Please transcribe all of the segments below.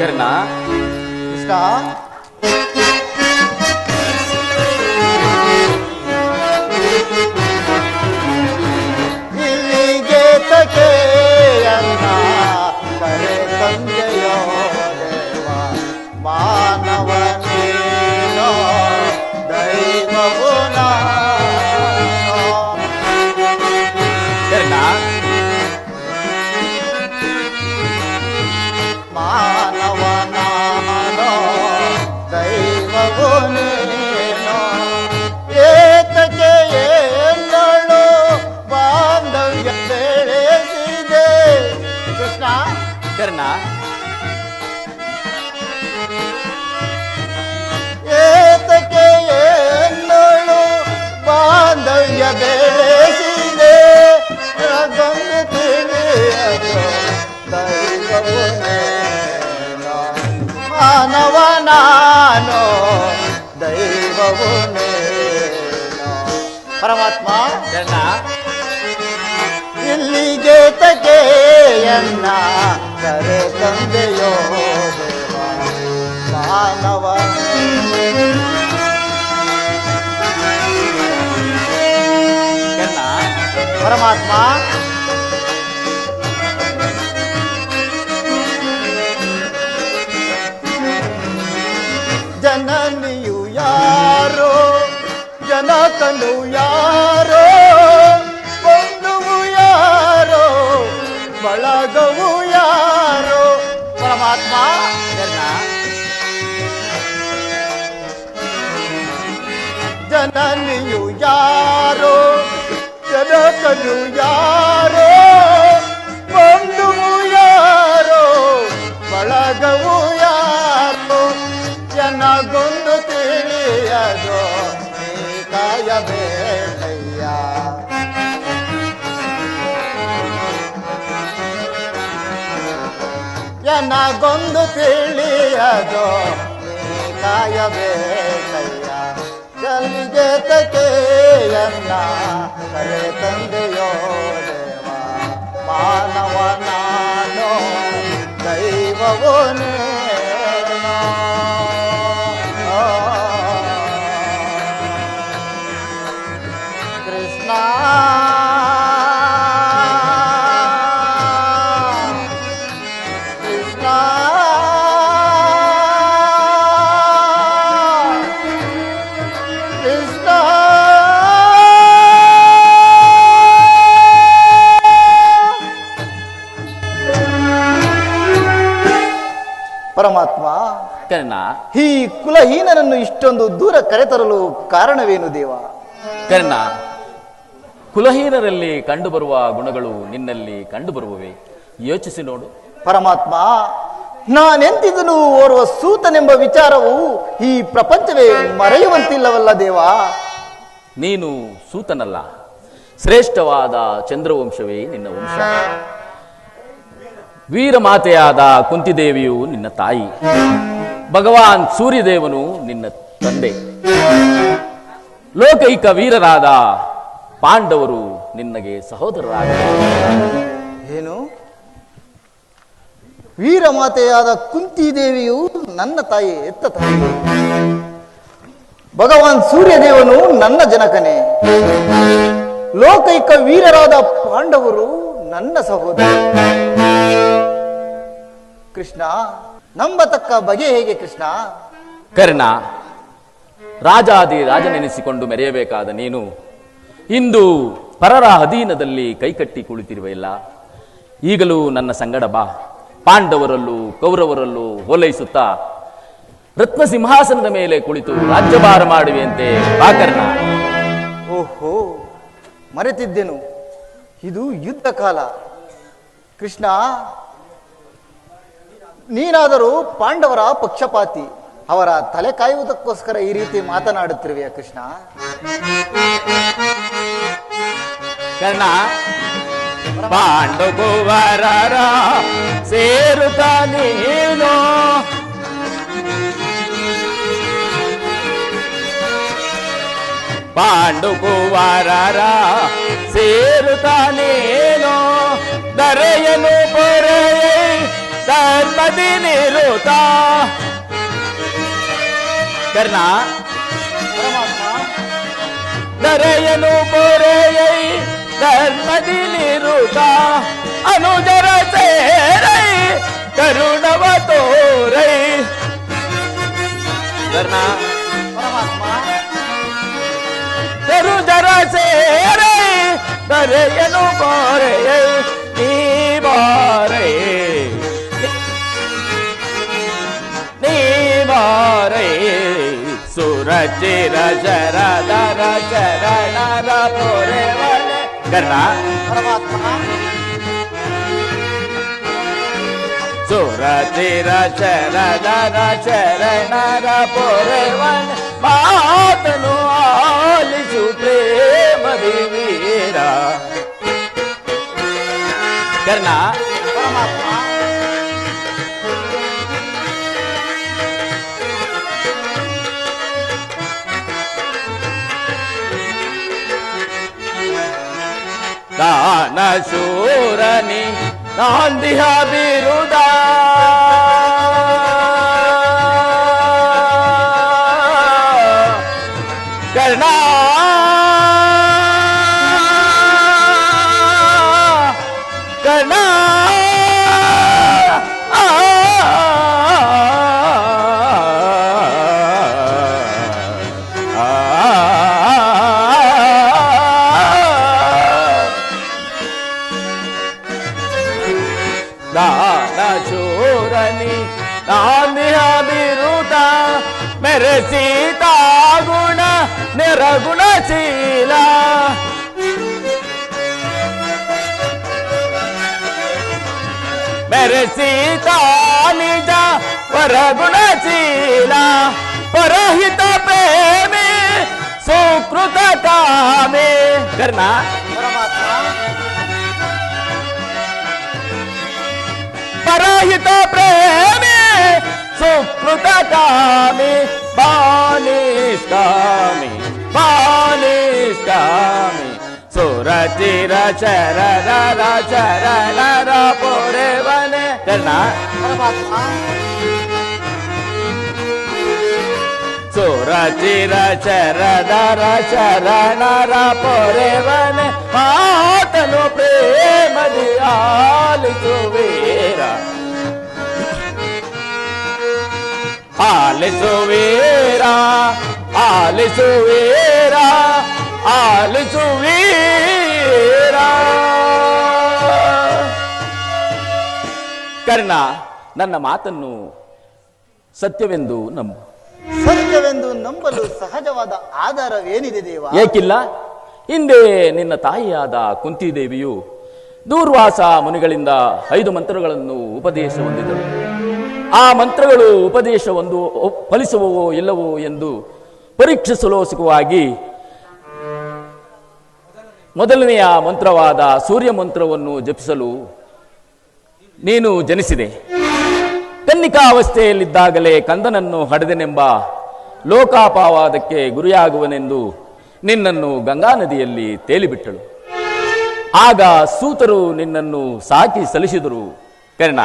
ಕರ್ಣ ಕೃಷ್ಣ ಇಲ್ಲಿಗೆ ತಕೆಯನ್ನ ಕರೆ ತಂದೆಯೋ ದೇವ ಮಾನವನೇನೋ ದೈವವು ನಾನೋ. ಕರ್ಣ ಮಾನವನಾನೋ ದೈವವು ನೀನೋ. ಏತಕ್ಕೆ ಏನಳು ಬಾಂಧವ್ಯ ಬೆಳೆಸಿದೆ ಕೃಷ್ಣ. ಕರ್ಣ ಏತಕ್ಕೆ ಏನಳು ಬಾಂಧವ್ಯ ಬೆಳೆಸಿದೆ. ಅದನ್ನು ತಿಳಿಯದು ದೈವವು ನೀನೋ. ಮಾನವ ನಾನು ದೈವವು ನೀನೋ. ಪರಮಾತ್ಮ ಕರ್ಣ ಇಲ್ಲಿಗೆ ತಗೆಯನ್ನ ಕರೆ ತಂದೆಯೋ ದೇವ ಮಾನವ. ಕರ್ಣ ಪರಮಾತ್ಮ ಜನನಿಯು ಯಾರೋ ಜನಕನು ಯಾರೋ ಬಂಧುವು ಯಾರೋ ಬಳಗವು ಯಾರೋ. ಪರಮಾತ್ಮ ಕರ್ಣ ಜನನಿಯು ಯಾರೋ ಜನಕನು ಯಾರೋ ಬಂಧುವು ಯಾರೋ ಬಳಗವು ಯಾರೋ. ಜನಗೊಂದು ತಿಳಿಯದೋ ನೀ ಕಾಯಬೇಕಯ್ಯ. ಜನಗೊಂದು ತಿಳಿಯದೋ ನೀ ಕಾಯಬೇಕಯ್ಯ. ಜಲ್ಗೆ ತಕೆಯನ್ನ ಕರೆ ತಂದೆಯೋ ದೇವ ಮಾನವ ನಾನು ದೈವವು ನೀನೋ. ಕೃಷ್ಣ ಕೃಷ್ಣ ಕೃಷ್ಣ ಪರಮಾತ್ಮ ಕರ್ಣ ಈ ಕುಲಹೀನನನ್ನು ಇಷ್ಟೊಂದು ದೂರ ಕರೆತರಲು ಕಾರಣವೇನು ದೇವ? ಕರ್ಣ ಕುಲಹೀನರಲ್ಲಿ ಕಂಡುಬರುವ ಗುಣಗಳು ನಿನ್ನಲ್ಲಿ ಕಂಡುಬರುವವೆ. ಯೋಚಿಸಿ ನೋಡು. ಪರಮಾತ್ಮ ನಾನೆಂತಿದನು ಓರ್ವ ಸೂತನೆಂಬ ವಿಚಾರವು ಈ ಪ್ರಪಂಚವೇ ಮರೆಯುವಂತಿಲ್ಲವಲ್ಲ ದೇವ? ನೀನು ಸೂತನಲ್ಲ, ಶ್ರೇಷ್ಠವಾದ ಚಂದ್ರವಂಶವೇ ನಿನ್ನ ವಂಶ. ವೀರಮಾತೆಯಾದ ಕುಂತಿದೇವಿಯು ನಿನ್ನ ತಾಯಿ, ಭಗವಾನ್ ಸೂರ್ಯದೇವನು ನಿನ್ನ ತಂದೆ, ಲೋಕೈಕ ವೀರರಾದ ಪಾಂಡವರು ನಿನ್ನಗೆ ಸಹೋದರರಾಗಬೇಕು. ಏನು? ವೀರಮಾತೆಯಾದ ಕುಂತಿದೇವಿಯು ನನ್ನ ತಾಯಿ, ಎತ್ತ ತಾಯಿ. ಭಗವಾನ್ ಸೂರ್ಯದೇವನು ನನ್ನ ಜನಕನೇ, ಲೋಕೈಕ ವೀರರಾದ ಪಾಂಡವರು ನನ್ನ ಸಹೋದರ. ಕೃಷ್ಣ ನಂಬತಕ್ಕ ಬಗೆ ಹೇಗೆ ಕೃಷ್ಣ? ಕರ್ಣ, ರಾಜಾದಿ ರಾಜನೆನಿಸಿಕೊಂಡು ಮೆರೆಯಬೇಕಾದ ನೀನು ಇಂದು ಪರರ ಅಧೀನದಲ್ಲಿ ಕೈಕಟ್ಟಿ ಕುಳಿತಿರುವೆಯಲ್ಲ. ಈಗಲೂ ನನ್ನ ಸಂಗಡ ಬಾ. ಪಾಂಡವರಲ್ಲೂ ಕೌರವರಲ್ಲೂ ಓಲೈಸುತ್ತಾ ರತ್ನ ಸಿಂಹಾಸನದ ಮೇಲೆ ಕುಳಿತು ರಾಜ್ಯಭಾರ ಮಾಡುವೆಯಂತೆ ಬಾ ಕರ್ಣ. ಓಹೋ, ಮರೆತಿದ್ದೆನು, ಇದು ಯುದ್ಧ ಕಾಲ. ಕೃಷ್ಣ, ನೀನಾದರೂ ಪಾಂಡವರ ಪಕ್ಷಪಾತಿ, ಅವರ ತಲೆ ಕಾಯುವುದಕ್ಕೋಸ್ಕರ ಈ ರೀತಿ ಮಾತನಾಡುತ್ತಿರುವೆಯ ಕೃಷ್ಣ? ಕರ್ಣ, ಪಾಂಡುಕುವರರ ಸೇರುತ್ತ ನೀನು ಪಾಂಡುಕುವರರ ಸೇರುತ್ತ ನೀನು ದರೆಯನು ಪೊರೆಯೇ ಧರ್ಮದಿ ನಿರುತ ಕರ್ಣ ಪರಮಾತ್ಮ ದರೆಯನು ಪೊರೆಯೈ ಧರ್ಮದಿ ನಿರುತ ಅನುಜರ ಸೇರೈ ಕರುಣವ ತೋರೈ ಕರ್ಣ ಪರಮಾತ್ಮ ಕರುಜರ ಸೇರೈ ದರೆಯನು ಪೊರೆಯೈ ನೀ ಬಾರೈ ನೀ ಬಾರೈ ಸುರಚಿರ ಶರದರ ಶರಣರ ಪೊರೆವನೆ ಕರ್ಣ ಪರಮಾತ್ಮ ಸುರಚಿರ ಶರದರ ಶರಣರ ಪೊರೆವನೆ ಮಾತನು ಆಲಿಸು ಪ್ರೇಮದಿ ವೀರ ಕರ್ಣ ಪರಮಾತ್ಮ ದಾನ ಶೂರನಿ ನಾಂದಿಹ ಬಿರುದ ಕರ್ಣ ಕರ್ಣ ದಾನ ಶೂರನಿ ನಾಂದಿಹ ಬಿರುದ ಮೆರೆಸೀತಾ ಗುಣ ನಿರಗುಣಶೀಲ ಮೆರೆಸೀತಾ ನಿಜ ವರಗುಣಶೀಲ ಪರಹಿತ ಪ್ರೇಮಿ ಸುಕೃತ ಕಾಮೆ ಕರ್ಣ ಪರಮಾತ್ಮ ಪರಹಿತ ಪ್ರೇಮಿ ಸುಕೃತ ಕಾಮಿ ಬಾಲಿಷ್ಕಾಮಿ ಬಾಲಿಷ್ಕಾಮಿ ಸುರಚಿರ ಶರಣರ ಶರಣರ ಪೊರೆವನೆ ಕರ್ಣ ಪರಮಾತ್ಮ ಸುರಚಿರ ಶರಣರ ಶರಣರ ಪೊರೆವನೆ ಮಾತನು ಪ್ರೇಮದಿ ಆಲಿಸು ವೀರ ಆಲಿಸು ವೀರ ಆಲಿಸು ವೀರ ಆಲಿಸು ವೀರ ಕರ್ಣ ನನ್ನ ಮಾತನ್ನು ಸತ್ಯವೆಂದು ನಂಬು ಸತ್ಯವೆಂದು ನಂಬಲು ಸಹಜವಾದ ಆಧಾರವೇನಿದೆ ದೇವ? ಏಕಿಲ್ಲ ಹಿಂದೆ ನಿನ್ನ ತಾಯಿಯಾದ ಕುಂತಿದೇವಿಯು ದೂರ್ವಾಸ ಮುನಿಗಳಿಂದ 5 ಮಂತ್ರಗಳನ್ನು ಉಪದೇಶ ಹೊಂದಿದರು. ಆ ಮಂತ್ರಗಳು ಉಪದೇಶ ಒಂದು ಫಲಿಸುವವೋ ಇಲ್ಲವೋ ಎಂದು ಪರೀಕ್ಷಿಸಲೋಸುಕವಾಗಿ ಮೊದಲನೆಯ ಮಂತ್ರವಾದ ಸೂರ್ಯ ಮಂತ್ರವನ್ನು ಜಪಿಸಲು ನೀನು ಜನಿಸಿದೆ. ಕನ್ನಿಕಾವಸ್ಥೆಯಲ್ಲಿದ್ದಾಗಲೇ ಕಂದನನ್ನು ಹಡೆದೆನೆಂಬ ಲೋಕಾಪವಾದಕ್ಕೆ ಗುರಿಯಾಗುವನೆಂದು ನಿನ್ನನ್ನು ಗಂಗಾ ನದಿಯಲ್ಲಿ ತೇಲಿಬಿಟ್ಟಳು. ಆಗ ಸೂತರು ನಿನ್ನನ್ನು ಸಾಕಿ ಸಲ್ಲಿಸಿದರು. ಕರ್ಣ,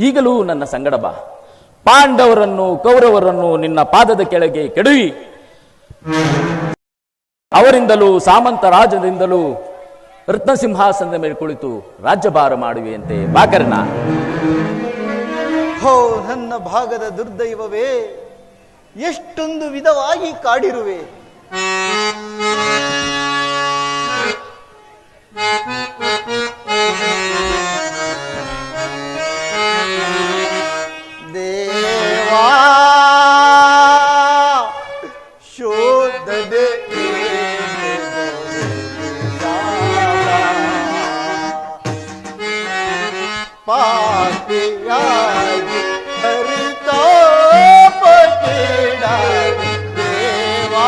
ಈಗಲೂ ನನ್ನ ಸಂಗಡ ಬಾ. ಪಾಂಡವರನ್ನು ಕೌರವರನ್ನು ನಿನ್ನ ಪಾದದ ಕೆಳಗೆ ಕೆಡವಿ ಅವರಿಂದಲೂ ಸಾಮಂತ ರಾಜರಿಂದಲೂ ರತ್ನಸಿಂಹಾಸನದ ಮೇಲೆ ಕುಳಿತು ರಾಜ್ಯಭಾರ ಮಾಡುವೆಯಂತೆ ಬಾ ಕರ್ಣ. ಹೋ ನನ್ನ ಭಾಗದ ದುರ್ದೈವವೇ, ಎಷ್ಟೊಂದು ವಿಧವಾಗಿ ಕಾಡಿರುವೆ. ದೇವಾ ಶೋಧನೆ ಪಾಪಿಯಾಗಿ ಹರಿತಾಪೀಡ ದೇವಾ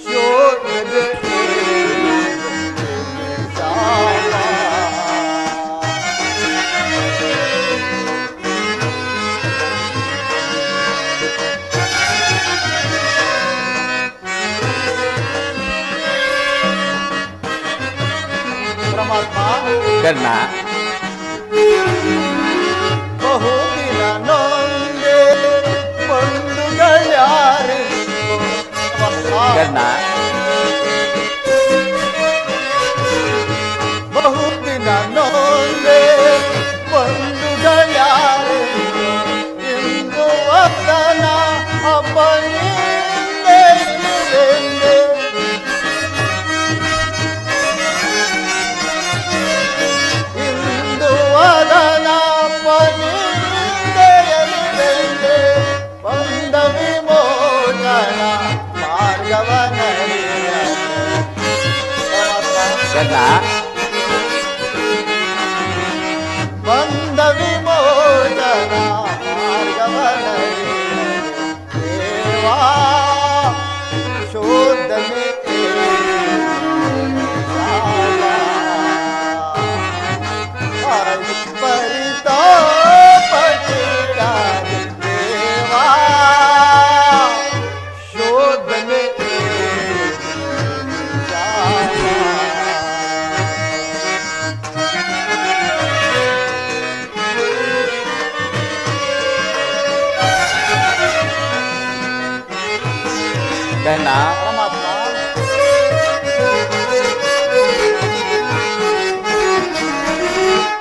ಶೋಧನೆ ಕರ್ಣ, ಬಹುದಿನ ನೊಂದೆ ಬಂಧುಗಳ್ಯಾರು ಕರ್ಣ, ಬಹುದಿನ ನೊಂದೆ ಬಂಧುಗಳ್ಯಾರು ಇಂದು ವದನ ಅಪ್ಪನಿಂದೆ ಇಂದು ವದನ ಅಪ್ಪನಿಂದೆಯಲಿದೆ ಬಂದ ವಿಮೋಚನ ಮಾರ್ಗವನರಿಯ ಕರ್ಣ, ಬಂದ ವಿಮೋಚನ ಮಾರ್ಗವನರಿಯ ದೇವಾ ಶೋಧನೆ ಪರಿತಾಪೀಡ ದೇವಾ ಶೋಧನೆ ಕರ್ಣ, ಪರಮಾತ್ಮ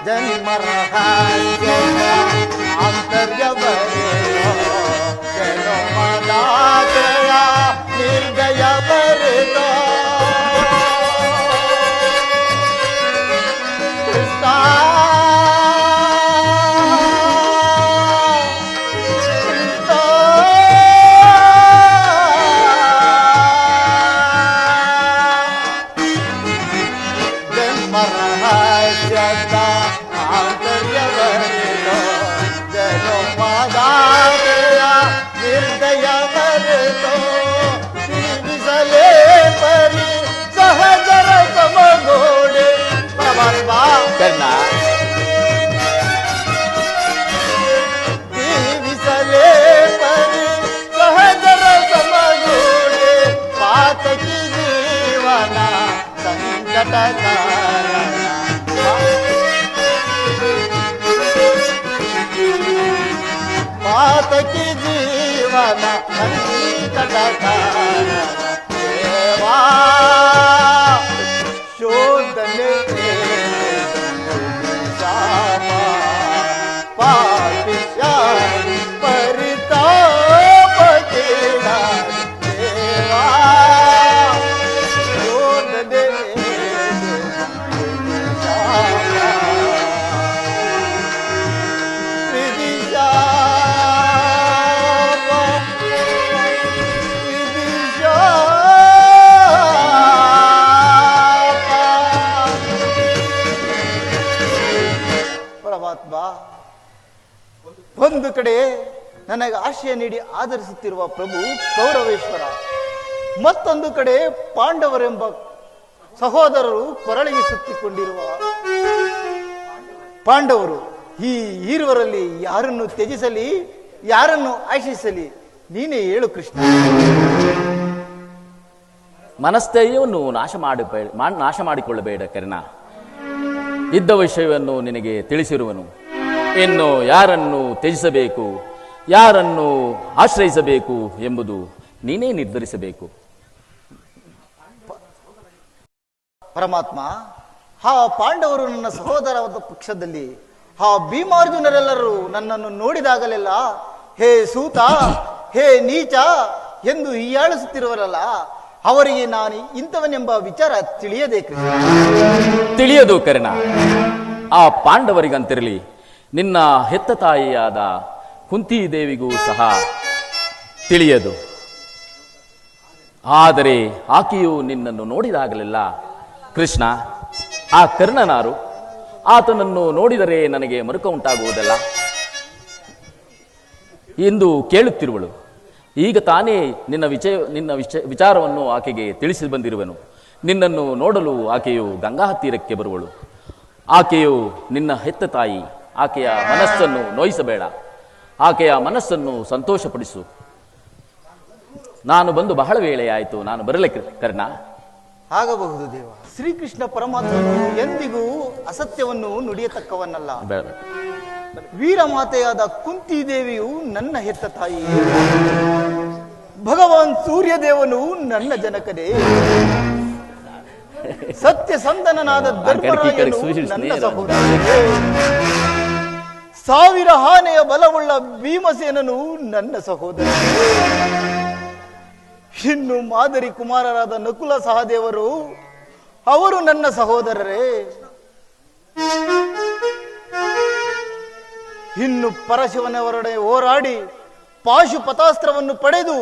ಜನ್ಮ ರಹಸ್ಯದ ಆಂತರ್ಯ ಬರೆಯೋ ಜನ್ಮದಾತೆಯ ನಿರ್ದಯ ಬರೆದೋ ಕೃಷ್ಣ ರಹಸ್ಯದ ಆಂತರ್ಯ ಬರೆದೋ ಜನ್ಮದಾತೆಯ ನಿರ್ದಯ ಬರೆದೋ ತಿಳಿಸಲೇ ಪರಿ ಸಹಜರ ಸಮಗೋಡೆ ಪರಮಾತ್ಮ ಕರ್ಣ, ಜೀವಿಸಲೇ ಪರಿ ಸಹಜರ ಸಮಗೋಡೆ ಪಾತಕಿ ಜೀವನ ಸಂಕಟ ಕಾರಣ ಪಾತಕಿ ಜೀವನ ಸಂಕಟ ಕಾರಣ ದೇವಾ ಶೋಧನೆ ಶಾಮ ಪಾಪಿಷ್ಯಾನಿ ಪರಿತಾಪೀಡ ದೇವಾ ಶೋಧನೆ ಶಾಮ ಪರಮಾತ್ಮ, ಒಂದು ಕಡೆ ನನಗೆ ಆಶ್ರಯ ನೀಡಿ ಆಧರಿಸುತ್ತಿರುವ ಪ್ರಭು ಕೌರವೇಶ್ವರ, ಮತ್ತೊಂದು ಕಡೆ ಪಾಂಡವರೆಂಬ ಸಹೋದರರು ಕೊರಳಿಗೆ ಸುತ್ತಿಕೊಂಡಿರುವ ಪಾಂಡವರು. ಈ ಈರುವರಲ್ಲಿ ಯಾರನ್ನು ತ್ಯಜಿಸಲಿ, ಯಾರನ್ನು ಆಶಿಸಲಿ, ನೀನೇ ಹೇಳು ಕೃಷ್ಣ. ಮನಸ್ಥೈರ್ಯವನ್ನು ನಾಶ ಮಾಡಿಕೊಳ್ಳಬೇಡ ಕರ್ಣ. ಇದ್ದ ವಿಷಯವನ್ನು ನಿನಗೆ ತಿಳಿಸಿರುವನು. ಇನ್ನು ಯಾರನ್ನು ತ್ಯಜಿಸಬೇಕು, ಯಾರನ್ನು ಆಶ್ರಯಿಸಬೇಕು ಎಂಬುದು ನೀನೇ ನಿರ್ಧರಿಸಬೇಕು. ಪರಮಾತ್ಮ, ಆ ಪಾಂಡವರು ನನ್ನ ಸಹೋದರವಾದ ಪಕ್ಷದಲ್ಲಿ, ಆ ಭೀಮಾರ್ಜುನರೆಲ್ಲರೂ ನನ್ನನ್ನು ನೋಡಿದಾಗಲೆಲ್ಲ ಹೇ ಸೂತ, ಹೇ ನೀಚ ಎಂದು ಹೀಯಾಳಿಸುತ್ತಿರುವರಲ್ಲ, ಅವರಿಗೆ ನಾನು ಇಂಥವನೆಂಬ ವಿಚಾರ ತಿಳಿಯದೇ ಕೃಷ್ಣ. ತಿಳಿಯದು ಕರ್ಣ. ಆ ಪಾಂಡವರಿಗಂತಿರಲಿ, ನಿನ್ನ ಹೆತ್ತ ತಾಯಿಯಾದ ಕುಂತಿ ದೇವಿಗೂ ಸಹ ತಿಳಿಯದು. ಆದರೆ ಆಕೆಯು ನಿನ್ನನ್ನು ನೋಡಿದಾಗಲೆಲ್ಲ, ಕೃಷ್ಣ, ಆ ಕರ್ಣನಾರು, ಆತನನ್ನು ನೋಡಿದರೆ ನನಗೆ ಮರುಕ ಉಂಟಾಗುವುದಲ್ಲ ಎಂದು ಕೇಳುತ್ತಿರುವಳು. ಈಗ ತಾನೇ ನಿನ್ನ ವಿಚಾರವನ್ನು ಆಕೆಗೆ ತಿಳಿಸಿ ಬಂದಿರುವೆನು. ನಿನ್ನನ್ನು ನೋಡಲು ಆಕೆಯು ಗಂಗಾ ತೀರಕ್ಕೆ ಬರುವಳು. ಆಕೆಯು ನಿನ್ನ ಹೆತ್ತ ತಾಯಿ. ಆಕೆಯ ಮನಸ್ಸನ್ನು ನೋಯಿಸಬೇಡ, ಆಕೆಯ ಮನಸ್ಸನ್ನು ಸಂತೋಷಪಡಿಸು. ನಾನು ಬಂದು ಬಹಳ ವೇಳೆ ಆಯಿತು, ನಾನು ಬರಲೇ ಕರ್ಣ. ಆಗಬಹುದು ದೇವ. ಶ್ರೀಕೃಷ್ಣ ಪರಮಾತ್ಮನು ಎಂದಿಗೂ ಅಸತ್ಯವನ್ನು ನುಡಿಯತಕ್ಕವನ್ನಲ್ಲ. ಬೇಡ. ವೀರಮಾತೆಯಾದ ಕುಂತಿದೇವಿಯು ನನ್ನ ಹೆತ್ತ ತಾಯಿ, ಭಗವಾನ್ ಸೂರ್ಯದೇವನು ನನ್ನ ಜನಕನೇ, ಸತ್ಯಸಂಧನನಾದ ಧರ್ಮರಾಯನು ನನ್ನ ಸಹೋದರನೇ, ಸಾವಿರ ಆನೆಯ ಬಲವುಳ್ಳ ಭೀಮಸೇನನು ನನ್ನ ಸಹೋದರನೇ, ಇನ್ನು ಮಾದರಿ ಕುಮಾರರಾದ ನಕುಲ ಸಹದೇವರು ಅವರು ನನ್ನ ಸಹೋದರರೇ, ಇನ್ನು ಪರಶಿವನವರೊಡನೆ ಹೋರಾಡಿ ಪಾಶುಪತಾಸ್ತ್ರವನ್ನು ಪಡೆದು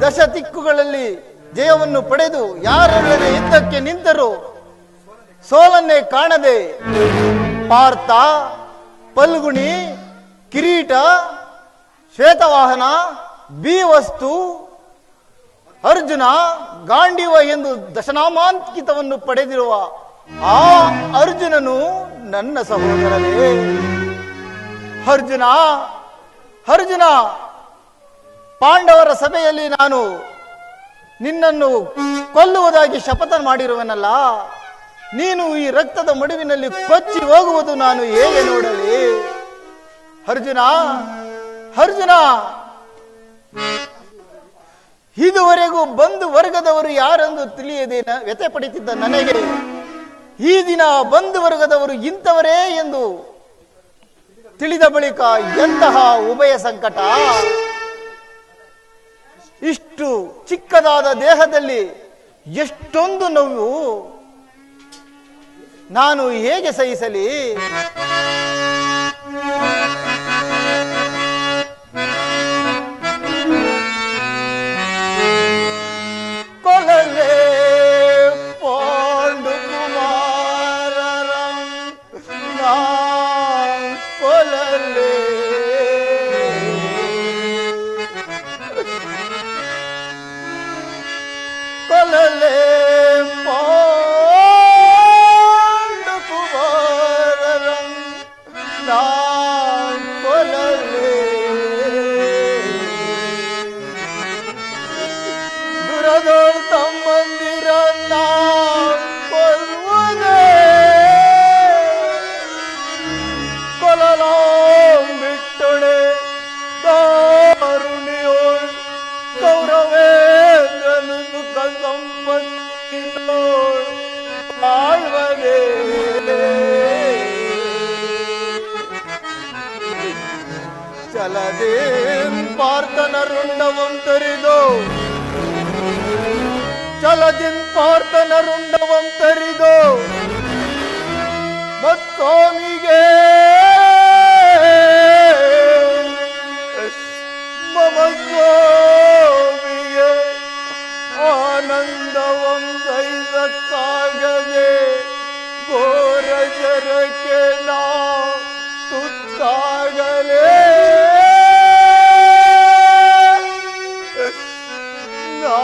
ದಶ ದಿಕ್ಕುಗಳಲ್ಲಿ ಜಯವನ್ನು ಪಡೆದು ಯಾರೊಡನೆ ಯುದ್ಧಕ್ಕೆ ನಿಂತರು ಸೋಲನ್ನೇ ಕಾಣದೆ ಪಾರ್ಥ, ಪಲ್ಗುಣಿ, ಕಿರೀಟ, ಶ್ವೇತವಾಹನ, ಬೀವಸ್ತು, ಅರ್ಜುನ, ಗಾಂಡೀವ ಎಂದು ದಶನಾಮಾಂಕಿತವನ್ನು ಪಡೆದಿರುವ ಆ ಅರ್ಜುನನು ನನ್ನ ಸಹೋದರನೇ. ಅರ್ಜುನ, ಅರ್ಜುನ, ಪಾಂಡವರ ಸಭೆಯಲ್ಲಿ ನಾನು ನಿನ್ನನ್ನು ಕೊಲ್ಲುವುದಾಗಿ ಶಪಥ ಮಾಡಿರುವನಲ್ಲ, ನೀನು ಈ ರಕ್ತದ ಮಡುವಿನಲ್ಲಿ ಕೊಚ್ಚಿ ಹೋಗುವುದು ನಾನು ಹೇಗೆ ನೋಡಲಿ? ಅರ್ಜುನ, ಅರ್ಜುನ, ಇದುವರೆಗೂ ಬಂಧು ವರ್ಗದವರು ಯಾರೆಂದು ತಿಳಿಯದೆ ವ್ಯಥೆ ಪಡುತ್ತಿದ್ದ ನನಗೆ ಈ ದಿನ ಬಂಧು ವರ್ಗದವರು ಇಂಥವರೇ ಎಂದು ತಿಳಿದ ಬಳಿಕ ಎಂತಹ ಉಭಯ ಸಂಕಟ! ಇಷ್ಟು ಚಿಕ್ಕದಾದ ದೇಹದಲ್ಲಿ ಎಷ್ಟೊಂದು ನೋವು ನಾನು ಹೇಗೆ ಸಹಿಸಲಿ? ಕೊಲಲೆ ಪಾಂಡು ಕುಮಾರರಂ ನಾ ಕೊಲಲೆ ಕೊಲಲೆ ಪಾಂಡು ಕುಮಾರರಂ ನಾ ಕೊಲಲೆ ದುರದೋಳ್ ತಮ್ಮಂದಿರ ನಾ ಕೊಲ್ಲುವುದೇ ಕೊಲಲಾಂ ಬಿಟ್ಟೊಡೆ ದಾರುಣಿಯೋಳ್ ಗೌರವೇಂದ್ರನು ಸುಖ ಸಂಪತ್ತಿನೋಳ್ ಆಳ್ವದೇ ಚಲದೇನ್ ಪಾರ್ಥನ ರುಂಡವಂ ತರಿದೋ ಚಲದಿನ್ ಪಾರ್ಥನ ರುಂಡವಂ ತರಿದೋ ಮತ್ತೋಮಿಗೆ ಮಮ ಸ್ವಾಮಿಗೆ ಆನಂದವಂ ಸಹಿಸಕ್ಕಾಗದೆ ಘೋರ ಜರಕ್ಕೆ ನಾ ತುತ್ತಾಗಲೇ ನಾ